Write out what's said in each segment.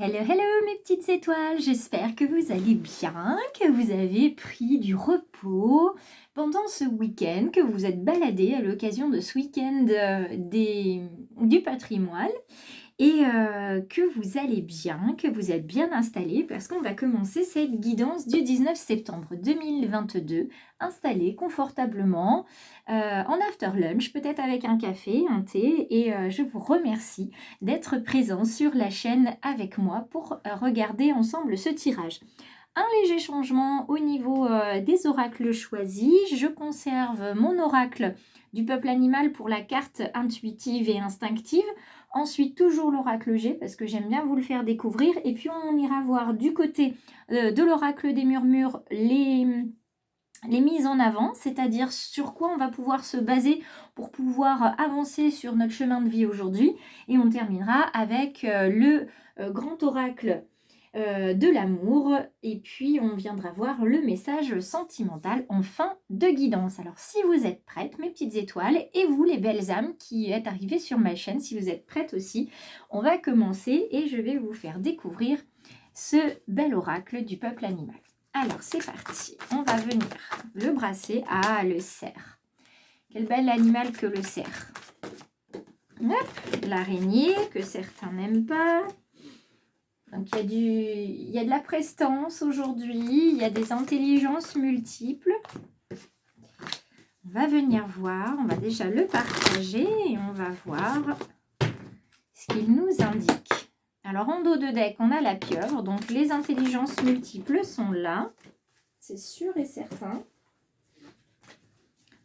Hello, hello mes petites étoiles, j'espère que vous allez bien, que vous avez pris du repos pendant ce week-end, que vous êtes baladés à l'occasion de ce week-end du patrimoine et que vous allez bien, que vous êtes bien installés parce qu'on va commencer cette guidance du 19 septembre 2022, installés confortablement en after lunch, peut-être avec un café, un thé et je vous remercie d'être présents sur la chaîne avec moi pour regarder ensemble ce tirage. Un léger changement au niveau des oracles choisis. Je conserve mon oracle du peuple animal pour la carte intuitive et instinctive. Ensuite, toujours l'oracle G parce que j'aime bien vous le faire découvrir. Et puis, on ira voir du côté de l'oracle des murmures les mises en avant, c'est-à-dire sur quoi on va pouvoir se baser pour pouvoir avancer sur notre chemin de vie aujourd'hui. Et on terminera avec le grand oracle de l'amour, et puis on viendra voir le message sentimental en fin de guidance. Alors si vous êtes prêtes mes petites étoiles, et vous les belles âmes qui êtes arrivées sur ma chaîne, si vous êtes prêtes aussi, on va commencer et je vais vous faire découvrir ce bel oracle du peuple animal. Alors c'est parti, on va venir le brasser. Ah, le cerf, quel bel animal que le cerf. Hop, l'araignée que certains n'aiment pas. Donc il y a de la prestance aujourd'hui, il y a des intelligences multiples. On va venir voir, on va déjà le partager et on va voir ce qu'il nous indique. Alors en dos de deck, on a la pieuvre, donc les intelligences multiples sont là, c'est sûr et certain.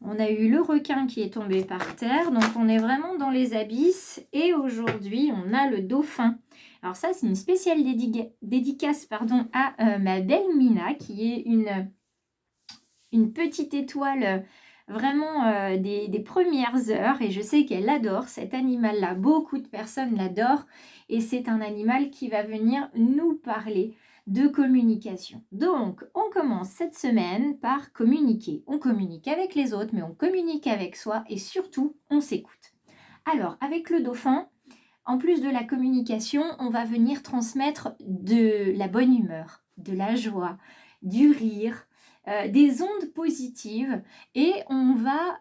On a eu le requin qui est tombé par terre, donc on est vraiment dans les abysses. Et aujourd'hui, on a le dauphin. Alors ça, c'est une spéciale dédicace à ma belle Mina, qui est une petite étoile vraiment des premières heures. Et je sais qu'elle adore cet animal-là. Beaucoup de personnes l'adorent. Et c'est un animal qui va venir nous parler de communication. Donc, on commence cette semaine par communiquer. On communique avec les autres, mais on communique avec soi et surtout, on s'écoute. Alors, avec le dauphin, en plus de la communication, on va venir transmettre de la bonne humeur, de la joie, du rire, des ondes positives et on va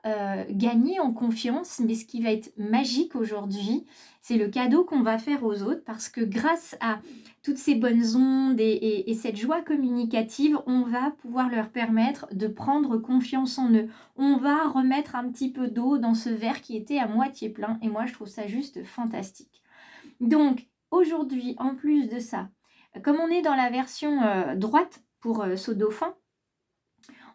gagner en confiance. Mais ce qui va être magique aujourd'hui, c'est le cadeau qu'on va faire aux autres parce que grâce à toutes ces bonnes ondes et cette joie communicative, on va pouvoir leur permettre de prendre confiance en eux. On va remettre un petit peu d'eau dans ce verre qui était à moitié plein et moi je trouve ça juste fantastique. Donc aujourd'hui, en plus de ça, comme on est dans la version droite pour ce dauphin,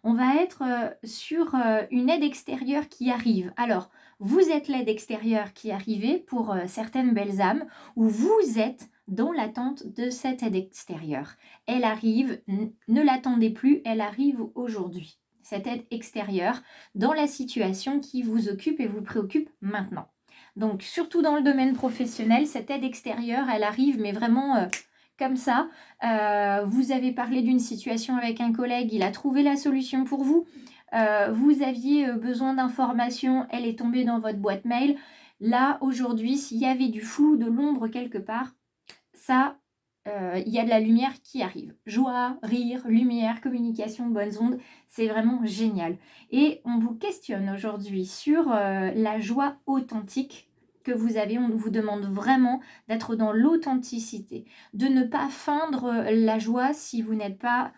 on va être sur une aide extérieure qui arrive. Alors, vous êtes l'aide extérieure qui arrive pour certaines belles âmes, ou vous êtes dans l'attente de cette aide extérieure. Elle arrive, ne l'attendez plus, elle arrive aujourd'hui. Cette aide extérieure dans la situation qui vous occupe et vous préoccupe maintenant. Donc, surtout dans le domaine professionnel, cette aide extérieure, elle arrive, mais vraiment comme ça. Vous avez parlé d'une situation avec un collègue, il a trouvé la solution pour vous. Vous aviez besoin d'informations, elle est tombée dans votre boîte mail. Là, aujourd'hui, s'il y avait du flou, de l'ombre quelque part, ça, il y a de la lumière qui arrive. Joie, rire, lumière, communication, bonnes ondes, c'est vraiment génial. Et on vous questionne aujourd'hui sur la joie authentique que vous avez. On vous demande vraiment d'être dans l'authenticité, de ne pas feindre la joie si vous n'êtes pas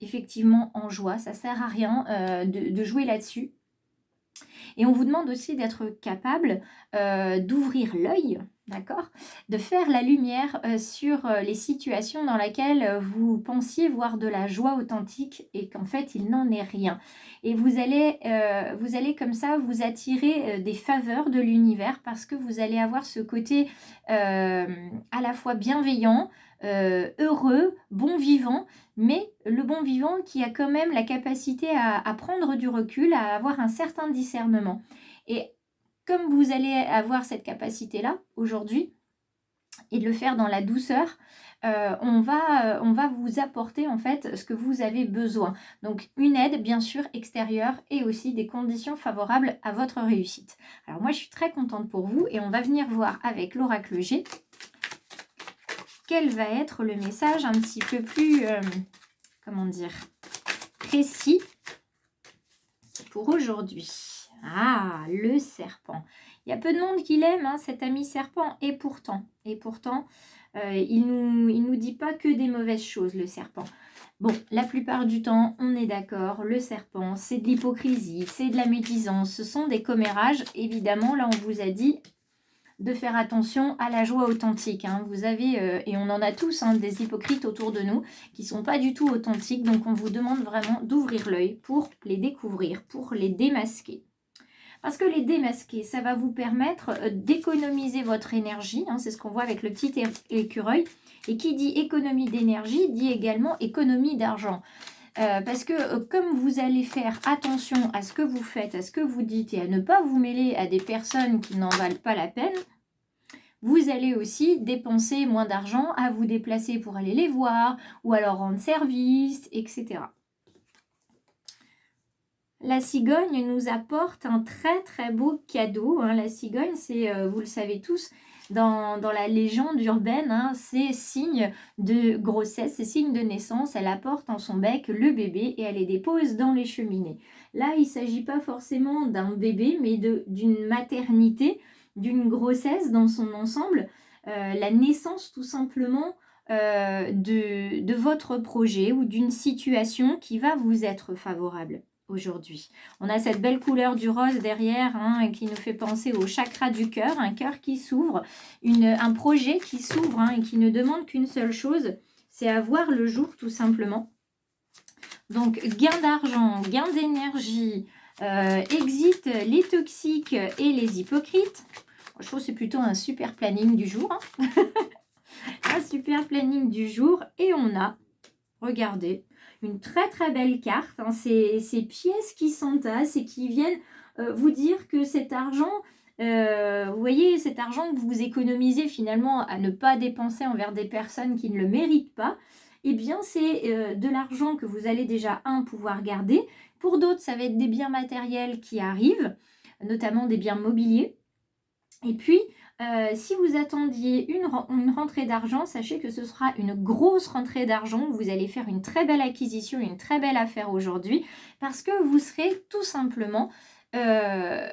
effectivement en joie. Ça sert à rien de jouer là-dessus. Et on vous demande aussi d'être capable d'ouvrir l'œil, d'accord, de faire la lumière sur les situations dans lesquelles vous pensiez voir de la joie authentique et qu'en fait il n'en est rien. Et vous allez comme ça vous attirer des faveurs de l'univers parce que vous allez avoir ce côté à la fois bienveillant, heureux, bon vivant, mais le bon vivant qui a quand même la capacité à prendre du recul, à avoir un certain discernement. Et comme vous allez avoir cette capacité-là aujourd'hui, et de le faire dans la douceur, on va vous apporter en fait ce que vous avez besoin. Donc une aide bien sûr extérieure et aussi des conditions favorables à votre réussite. Alors moi je suis très contente pour vous et on va venir voir avec l'oracle G quel va être le message un petit peu plus, comment dire, précis pour aujourd'hui. Ah, le serpent. Il y a peu de monde qui l'aime, hein, cet ami serpent, et pourtant, il nous dit pas que des mauvaises choses, le serpent. Bon, la plupart du temps, on est d'accord, le serpent, c'est de l'hypocrisie, c'est de la médisance, ce sont des commérages. Évidemment, là, on vous a dit de faire attention à la joie authentique. Hein. Vous avez, et on en a tous, hein, des hypocrites autour de nous qui ne sont pas du tout authentiques. Donc, on vous demande vraiment d'ouvrir l'œil pour les découvrir, pour les démasquer. Parce que les démasquer, ça va vous permettre d'économiser votre énergie. Hein, c'est ce qu'on voit avec le petit écureuil. Et qui dit économie d'énergie, dit également économie d'argent. Parce que comme vous allez faire attention à ce que vous faites, à ce que vous dites et à ne pas vous mêler à des personnes qui n'en valent pas la peine, vous allez aussi dépenser moins d'argent à vous déplacer pour aller les voir ou à leur rendre service, etc. La cigogne nous apporte un très très beau cadeau. Hein. La cigogne, c'est, vous le savez tous, dans la légende urbaine, hein, c'est signe de grossesse, c'est signe de naissance. Elle apporte en son bec le bébé et elle les dépose dans les cheminées. Là, il ne s'agit pas forcément d'un bébé, mais d'une maternité, d'une grossesse dans son ensemble. La naissance tout simplement de votre projet ou d'une situation qui va vous être favorable aujourd'hui. On a cette belle couleur du rose derrière, hein, qui nous fait penser au chakra du cœur, un cœur qui s'ouvre, un projet qui s'ouvre, hein, et qui ne demande qu'une seule chose, c'est avoir le jour tout simplement. Donc gain d'argent, gain d'énergie, exit les toxiques et les hypocrites. Je trouve que c'est plutôt un super planning du jour. Hein. Un super planning du jour. Et on a, regardez, une très très belle carte, hein. Ces pièces qui s'entassent et qui viennent vous dire que cet argent, vous voyez, cet argent que vous économisez finalement à ne pas dépenser envers des personnes qui ne le méritent pas, eh bien c'est de l'argent que vous allez déjà, pouvoir garder. Pour d'autres, ça va être des biens matériels qui arrivent, notamment des biens mobiliers. Et puis, si vous attendiez une rentrée d'argent, sachez que ce sera une grosse rentrée d'argent. Vous allez faire une très belle acquisition, une très belle affaire aujourd'hui parce que vous serez tout simplement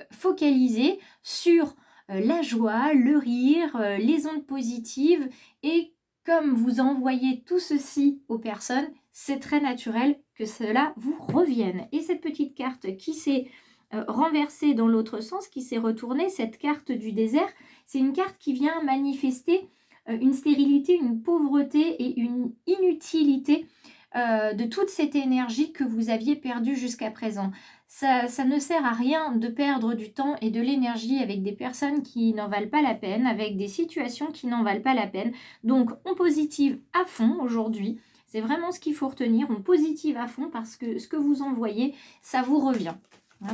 focalisé sur la joie, le rire, les ondes positives. Et comme vous envoyez tout ceci aux personnes, c'est très naturel que cela vous revienne. Et cette petite carte qui s'est renversée dans l'autre sens, qui s'est retournée, cette carte du désert, c'est une carte qui vient manifester une stérilité, une pauvreté et une inutilité de toute cette énergie que vous aviez perdue jusqu'à présent. Ça ne sert à rien de perdre du temps et de l'énergie avec des personnes qui n'en valent pas la peine, avec des situations qui n'en valent pas la peine. Donc on positive à fond aujourd'hui. C'est vraiment ce qu'il faut retenir. On positive à fond parce que ce que vous envoyez, ça vous revient.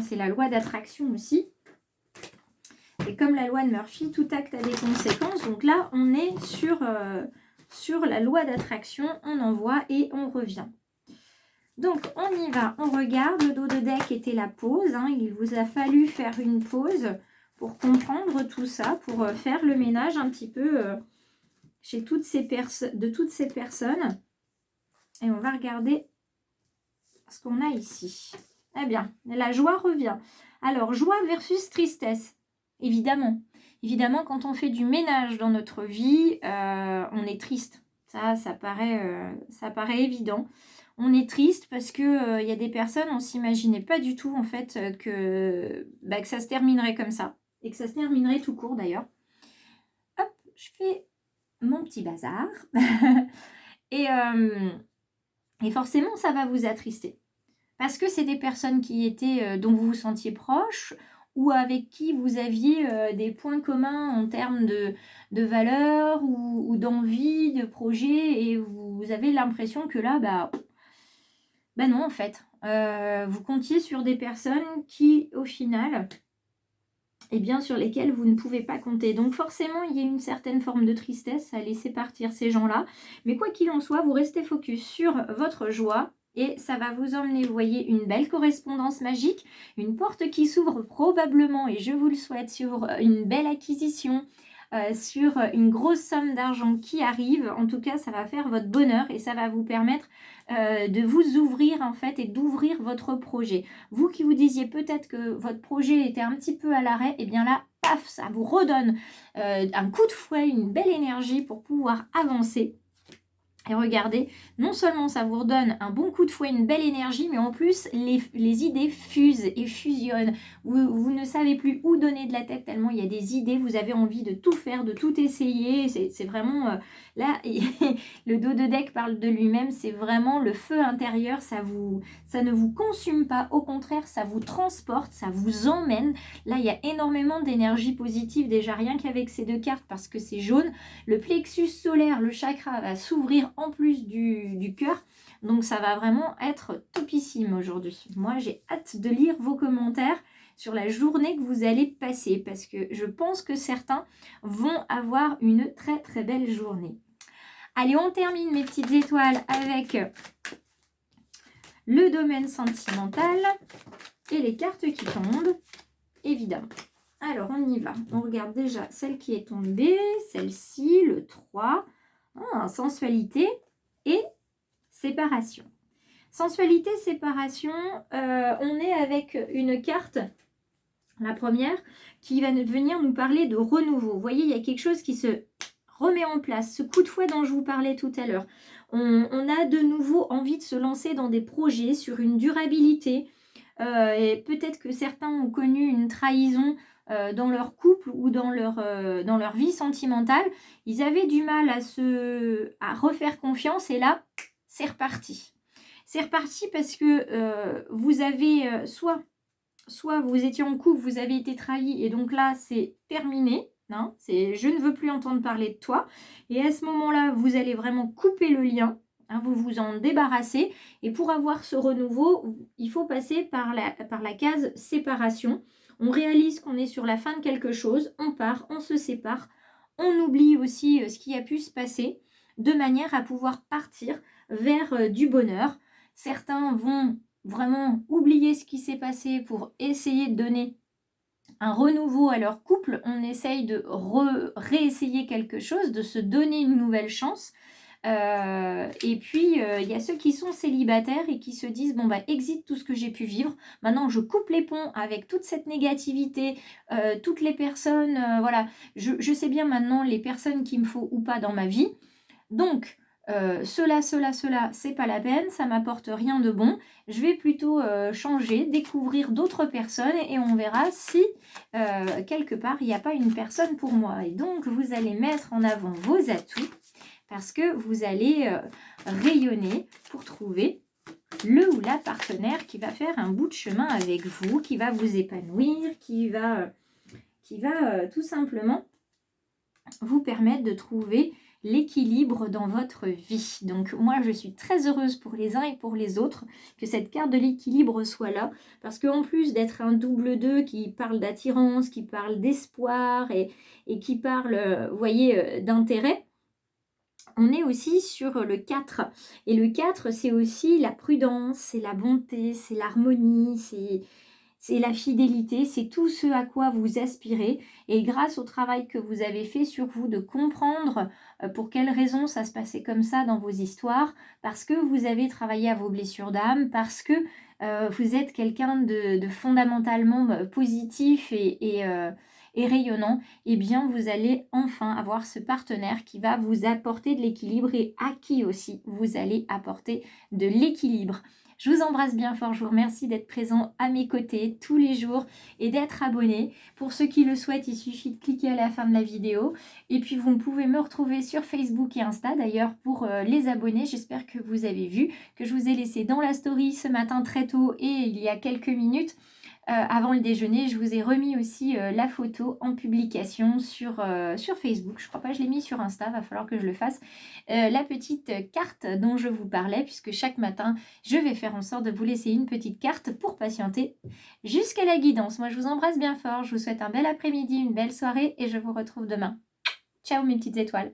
C'est la loi d'attraction aussi. Et comme la loi de Murphy, tout acte a des conséquences. Donc là, on est sur la loi d'attraction. On envoie et on revient. Donc, on y va. On regarde. Le dos de deck était la pause. Hein. Il vous a fallu faire une pause pour comprendre tout ça, pour faire le ménage un petit peu chez toutes ces personnes. Et on va regarder ce qu'on a ici. Eh bien, la joie revient. Alors, joie versus tristesse. Évidemment, quand on fait du ménage dans notre vie, on est triste. Ça paraît évident. On est triste parce que y a des personnes, on ne s'imaginait pas du tout en fait que ça se terminerait comme ça. Et que ça se terminerait tout court d'ailleurs. Hop, je fais mon petit bazar. et forcément, ça va vous attrister. Parce que c'est des personnes qui étaient, dont vous vous sentiez proche ou avec qui vous aviez des points communs en termes de valeurs ou d'envie, de projet, et vous avez l'impression que là, non en fait. Vous comptiez sur des personnes qui, au final, sur lesquelles vous ne pouvez pas compter. Donc forcément, il y a une certaine forme de tristesse à laisser partir ces gens-là. Mais quoi qu'il en soit, vous restez focus sur votre joie. Et ça va vous emmener, vous voyez, une belle correspondance magique, une porte qui s'ouvre probablement, et je vous le souhaite, sur une belle acquisition, sur une grosse somme d'argent qui arrive. En tout cas, ça va faire votre bonheur et ça va vous permettre de vous ouvrir en fait et d'ouvrir votre projet. Vous qui vous disiez peut-être que votre projet était un petit peu à l'arrêt, et bien là, paf, ça vous redonne un coup de fouet, une belle énergie pour pouvoir avancer. Et regardez, non seulement ça vous redonne un bon coup de fouet, une belle énergie, mais en plus, les idées fusent et fusionnent. Vous ne savez plus où donner de la tête tellement il y a des idées, vous avez envie de tout faire, de tout essayer. C'est vraiment... là, le dos de deck parle de lui-même, c'est vraiment le feu intérieur, ça ne vous consume pas, au contraire, ça vous transporte, ça vous emmène. Là, il y a énormément d'énergie positive, déjà rien qu'avec ces deux cartes, parce que c'est jaune. Le plexus solaire, le chakra va s'ouvrir en plus du cœur. Donc ça va vraiment être topissime aujourd'hui. Moi j'ai hâte de lire vos commentaires sur la journée que vous allez passer parce que je pense que certains vont avoir une très très belle journée. Allez, on termine mes petites étoiles avec le domaine sentimental et les cartes qui tombent, évidemment. Alors on y va, on regarde déjà celle qui est tombée, celle-ci, le 3, sensualité et séparation. Sensualité, séparation, on est avec une carte, la première, qui va venir nous parler de renouveau. Vous voyez, il y a quelque chose qui se remet en place, ce coup de fouet dont je vous parlais tout à l'heure. On a de nouveau envie de se lancer dans des projets sur une durabilité, et peut-être que certains ont connu une trahison dans leur couple ou dans leur vie sentimentale. Ils avaient du mal à refaire confiance et là, c'est reparti. C'est reparti parce que vous avez soit vous étiez en couple, vous avez été trahi et donc là, c'est terminé. Hein, c'est je ne veux plus entendre parler de toi. Et à ce moment-là, vous allez vraiment couper le lien. Hein, vous vous en débarrassez. Et pour avoir ce renouveau, il faut passer par la case séparation. On réalise qu'on est sur la fin de quelque chose. On part, on se sépare. On oublie aussi ce qui a pu se passer de manière à pouvoir partir vers du bonheur. Certains vont vraiment oublier ce qui s'est passé pour essayer de donner un renouveau à leur couple. On essaye de réessayer quelque chose, de se donner une nouvelle chance. Et puis, il y a ceux qui sont célibataires et qui se disent, bon, bah, exit tout ce que j'ai pu vivre. Maintenant, je coupe les ponts avec toute cette négativité, toutes les personnes, voilà. Je sais bien maintenant les personnes qu'il me faut ou pas dans ma vie. Donc, cela, c'est pas la peine, ça m'apporte rien de bon. Je vais plutôt changer, découvrir d'autres personnes et on verra si quelque part il n'y a pas une personne pour moi. Et donc, vous allez mettre en avant vos atouts parce que vous allez rayonner pour trouver le ou la partenaire qui va faire un bout de chemin avec vous, qui va vous épanouir, qui va tout simplement vous permettre de trouver l'équilibre dans votre vie. Donc moi je suis très heureuse pour les uns et pour les autres que cette carte de l'équilibre soit là, parce qu'en plus d'être un double 2 qui parle d'attirance, qui parle d'espoir et qui parle, vous voyez, d'intérêt, on est aussi sur le 4. Et le 4, c'est aussi la prudence, c'est la bonté, c'est l'harmonie, c'est la fidélité, c'est tout ce à quoi vous aspirez. Et grâce au travail que vous avez fait sur vous, de comprendre pour quelles raisons ça se passait comme ça dans vos histoires, parce que vous avez travaillé à vos blessures d'âme, parce que vous êtes quelqu'un de fondamentalement positif et rayonnant, eh bien vous allez enfin avoir ce partenaire qui va vous apporter de l'équilibre et à qui aussi vous allez apporter de l'équilibre. Je vous embrasse bien fort, je vous remercie d'être présent à mes côtés tous les jours et d'être abonné. Pour ceux qui le souhaitent, il suffit de cliquer à la fin de la vidéo. Et puis vous pouvez me retrouver sur Facebook et Insta d'ailleurs pour les abonnés. J'espère que vous avez vu que je vous ai laissé dans la story ce matin très tôt et il y a quelques minutes. Avant le déjeuner, je vous ai remis aussi la photo en publication sur Facebook. Je crois pas que je l'ai mis sur Insta, va falloir que je le fasse. La petite carte dont je vous parlais, puisque chaque matin, je vais faire en sorte de vous laisser une petite carte pour patienter jusqu'à la guidance. Moi, je vous embrasse bien fort. Je vous souhaite un bel après-midi, une belle soirée et je vous retrouve demain. Ciao mes petites étoiles.